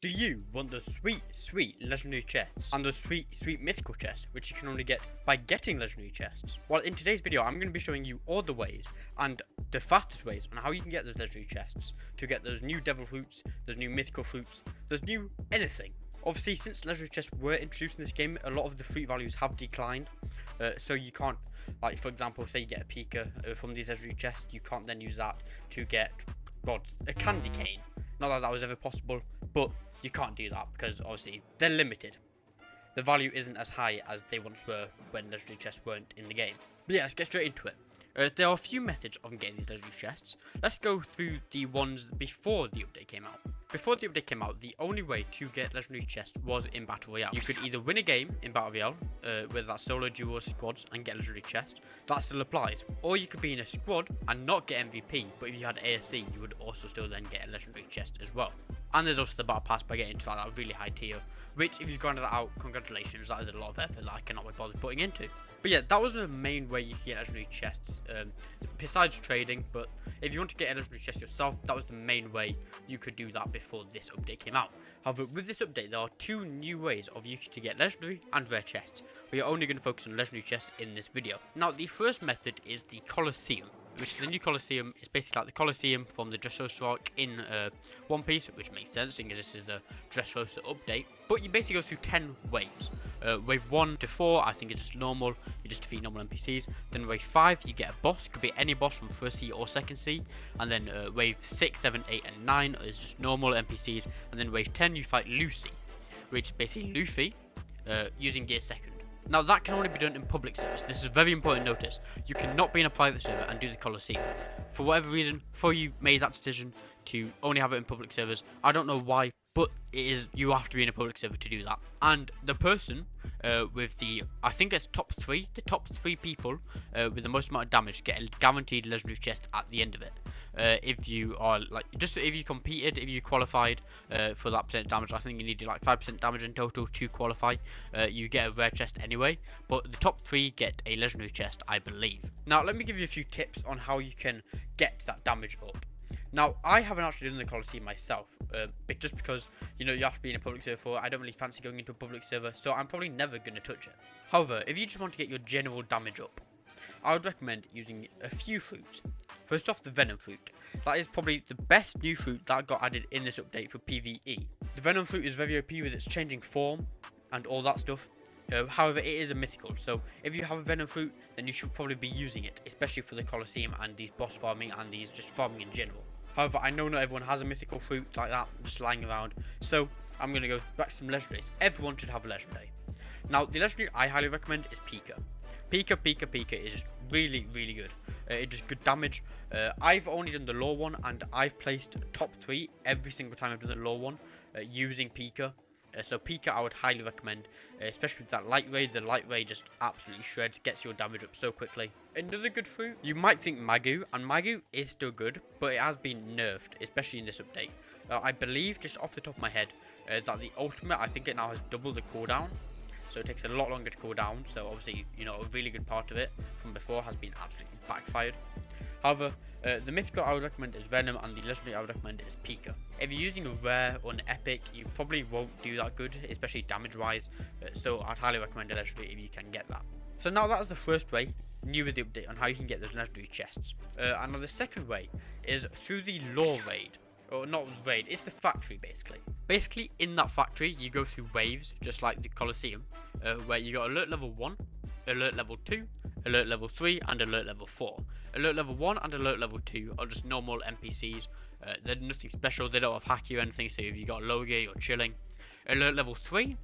Do you want those sweet, sweet legendary chests and those sweet, sweet mythical chests, which you can only get by getting legendary chests? Well, in today's video, I'm going to be showing you all the ways and the fastest ways on how you can get those legendary chests to get those new devil fruits, those new mythical fruits, those new anything. Obviously, since legendary chests were introduced in this game, a lot of the fruit values have declined, so you can't, like for example, say you get a Pika from these legendary chests, you can't then use that to get, well, a candy cane. Not that that was ever possible, but you can't do that because obviously they're limited. The value isn't as high as they once were when legendary chests weren't in the game. But yeah, let's get straight into it. There are a few methods of getting these legendary chests. Let's go through the ones before the update came out. Before the update came out, the only way to get legendary chests was in Battle Royale. You could either win a game in Battle Royale, whether that's solo, duo, or squads, and get a legendary chest. That still applies. Or you could be in a squad and not get MVP, but if you had ASC, you would also still then get a legendary chest as well. And there's also the battle pass by getting to like that really high tier, which if you've grinded that out, congratulations, that is a lot of effort that I cannot be bothered putting into. But yeah, that was the main way you could get legendary chests, besides trading. But if you want to get a legendary chest yourself, that was the main way you could do that before this update came out. However, with this update, there are two new ways of you to get legendary and rare chests. We are only going to focus on legendary chests in this video. Now, the first method is the Colosseum, which the new Colosseum is basically like the Colosseum from the Dressrosa arc in One Piece, which makes sense, seeing as this is the Dressrosa update. But you basically go through 10 waves. Wave 1 to 4, I think is just normal, you just defeat normal NPCs. Then wave 5, you get a boss, it could be any boss from 1st sea or 2nd sea. And then wave 6, 7, 8, and 9 is just normal NPCs. And then wave 10, you fight Lucy, which is basically Luffy using gear 2nd. Now that can only be done in public servers. This is a very important notice. You cannot be in a private server and do the Colosseum. For whatever reason, before you made that decision to only have it in public servers, I don't know why, but it is, you have to be in a public server to do that. And the person with the, I think it's top 3, the top 3 people with the most amount of damage get a guaranteed legendary chest at the end of it. If you are like, just if you competed, if you qualified for that percent damage, I think you needed like 5% damage in total to qualify. You get a rare chest anyway, but the top 3 get a legendary chest, I believe. Now let me give you a few tips on how you can get that damage up. Now, I haven't actually done the Colosseum myself, but just because, you know, you have to be in a public server for it. I don't really fancy going into a public server, so I'm probably never going to touch it. However, if you just want to get your general damage up, I would recommend using a few fruits. First off, the Venom Fruit. That is probably the best new fruit that got added in this update for PvE. The Venom Fruit is very OP with its changing form and all that stuff. However, it is a mythical, so if you have a Venom Fruit, then you should probably be using it, especially for the Colosseum and these boss farming and these just farming in general. However, I know not everyone has a mythical fruit like that just lying around, so I'm going to go back to some legendaries. Everyone should have a legendary. Now, the legendary I highly recommend is Pika. Pika is just really, really good. It does good damage. I've only done the lore one, and I've placed top 3 every single time I've done the lore one using Pika. So Pika I would highly recommend, especially with that light ray. The light ray just absolutely shreds, gets your damage up so quickly. Another good fruit, you might think Magu, and Magu is still good, but it has been nerfed, especially in this update. I believe, just off the top of my head, that the ultimate, I think it now has double the cooldown. So it takes a lot longer to cool down. So obviously, you know, a really good part of it from before has been absolutely backfired. However, the mythical I would recommend is Venom, and the legendary I would recommend is Pika. If you're using a rare or an epic, you probably won't do that good, especially damage wise. So I'd highly recommend a legendary if you can get that. So now that is the first way, new with the update, on how you can get those legendary chests. And now the second way is through the lore raid. Or not raid, it's the factory basically. Basically, in that factory, you go through waves, just like the Colosseum, where you got alert level 1, alert level 2, alert level 3, and alert level 4. Alert level 1 and alert level 2 are just normal NPCs. They're nothing special, they don't have hacky or anything, so if you got low gear, you're chilling. Alert level 3,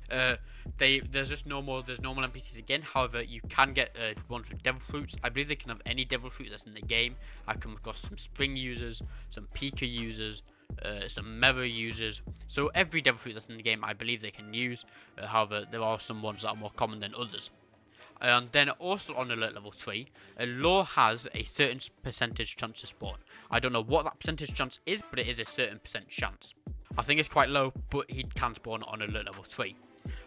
there's normal NPCs again. However, you can get ones with devil fruits. I believe they can have any devil fruit that's in the game. I've come across some spring users, some Pika users, some Mera users. So every devil fruit that's in the game, I believe they can use. However, there are some ones that are more common than others. And then also on alert level 3, lore has a certain percentage chance to spawn. I don't know what that percentage chance is, but it is a certain percent chance. I think it's quite low, but he can spawn on alert level 3.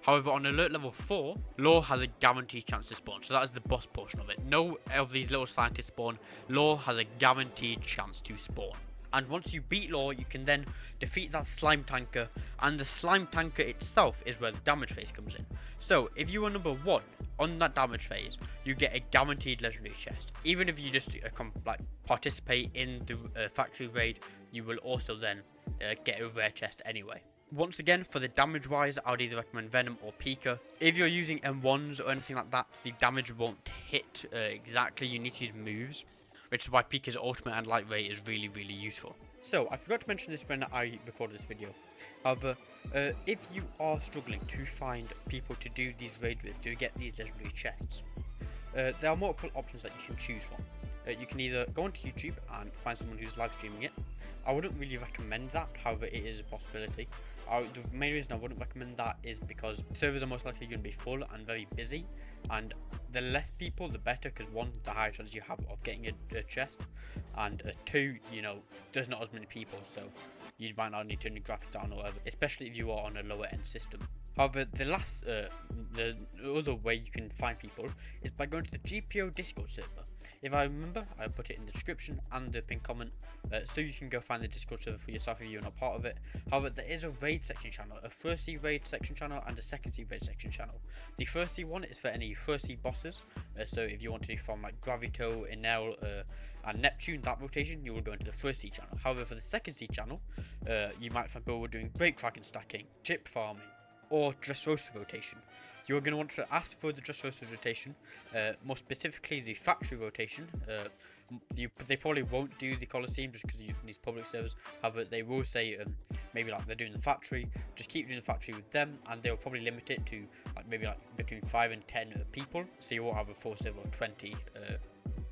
However, on alert level 4, lore has a guaranteed chance to spawn. So that is the boss portion of it. No of these little scientists spawn. Lore has a guaranteed chance to spawn. And once you beat Law, you can then defeat that slime tanker, and the slime tanker itself is where the damage phase comes in. So if you are number 1 on that damage phase, you get a guaranteed legendary chest. Even if you just participate in the factory raid, you will also then get a rare chest anyway. Once again, for the damage wise, I would either recommend Venom or Pika. If you're using M1s or anything like that, the damage won't hit exactly. You need to use moves, which is why Pika's ultimate and light ray is really, really useful. So, I forgot to mention this when I recorded this video. However, if you are struggling to find people to do these raids with, to get these legendary chests, there are multiple options that you can choose from. You can either go onto YouTube and find someone who's live streaming it. I wouldn't really recommend that, however it is a possibility. The main reason I wouldn't recommend that is because servers are most likely going to be full and very busy, and the less people the better, because 1, the higher chance you have of getting a chest, and 2, you know, there's not as many people, so you might not need to turn your graphics down or whatever, especially if you are on a lower end system. However, the other way you can find people is by going to the GPO Discord server. If I remember, I'll put it in the description and the pinned comment, so you can go find the Discord server for yourself if you're not part of it. However, there is a raid section channel, a first sea raid section channel, and a second sea raid section channel. The first sea one is for any first sea bosses, so if you want to do from like Gravito, Enel, and Neptune, that rotation, you will go into the first sea channel. However, for the second sea channel, you might find people doing great Kraken stacking, chip farming, or Dressrosa rotation. You're going to want to ask for the Dressrosa rotation, more specifically the factory rotation. They probably won't do the Colosseum just because these public servers. However, they will say maybe like they're doing the factory, just keep doing the factory with them, and they'll probably limit it to like maybe like between 5 and 10 people, so you won't have a full server of 20,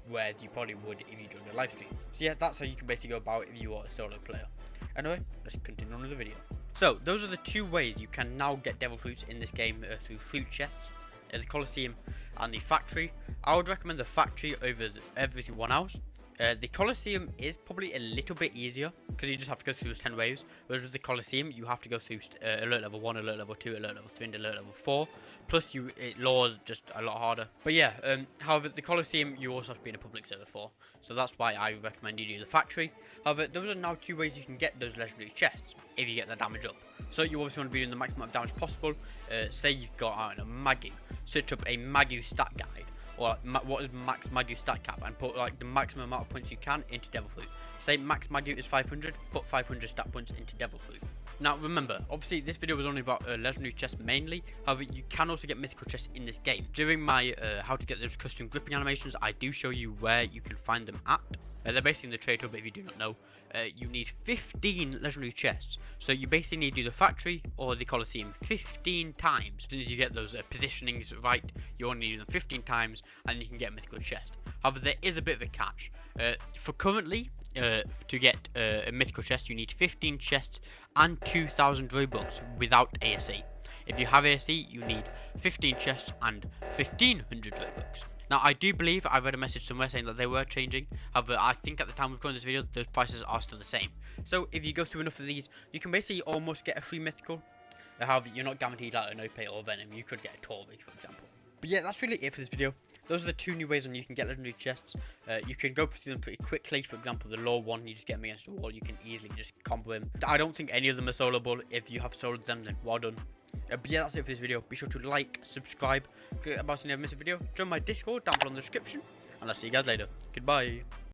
whereas you probably would if you joined a live stream. So yeah, that's how you can basically go about it if you are a solo player. Anyway, let's continue on with the video. So, those are the 2 ways you can now get devil fruits in this game through fruit chests, the Colosseum and the factory. I would recommend the factory over everyone else. The Colosseum is probably a little bit easier because you just have to go through those 10 waves, whereas with the Colosseum you have to go through alert level 1, alert level 2, alert level 3 and alert level 4, plus law's just a lot harder. But yeah, however, the Colosseum you also have to be in a public server for, so that's why I recommend you do the factory. However, those are now 2 ways you can get those legendary chests if you get the damage up. So you obviously want to be doing the maximum amount of damage possible. Say you've got out a Magu, search up a Magu stat guide, or what is max Magu stat cap, and put like the maximum amount of points you can into devil fruit. Say max Magu is 500, put 500 stat points into devil fruit. Now remember, obviously this video was only about legendary chests mainly, however you can also get mythical chests in this game. During my how to get those custom gripping animations, I do show you where you can find them at. They're basically in the trade hub, if you do not know. You need 15 legendary chests, so you basically need to do the factory or the Colosseum 15 times. As soon as you get those positionings right, you only need them 15 times and you can get a mythical chest. However, there is a bit of a catch. For currently, to get a mythical chest, you need 15 chests and 2,000 Robux without ASE. If you have ASE, you need 15 chests and 1,500 Robux. Now, I do believe I read a message somewhere saying that they were changing. However, I think at the time of recording this video, the prices are still the same. So, if you go through enough of these, you can basically almost get a free mythical. However, you're not guaranteed like an OP or Venom. You could get a Tori, for example. But yeah, that's really it for this video. Those are the 2 new ways on you can get legendary chests. You can go through them pretty quickly. For example, the law one, you just get them against the wall. You can easily just combo him. I don't think any of them are soloable. If you have soloed them, then well done. But yeah, that's it for this video. Be sure to like, subscribe, get about to never miss a video. Join my Discord down below in the description. And I'll see you guys later. Goodbye.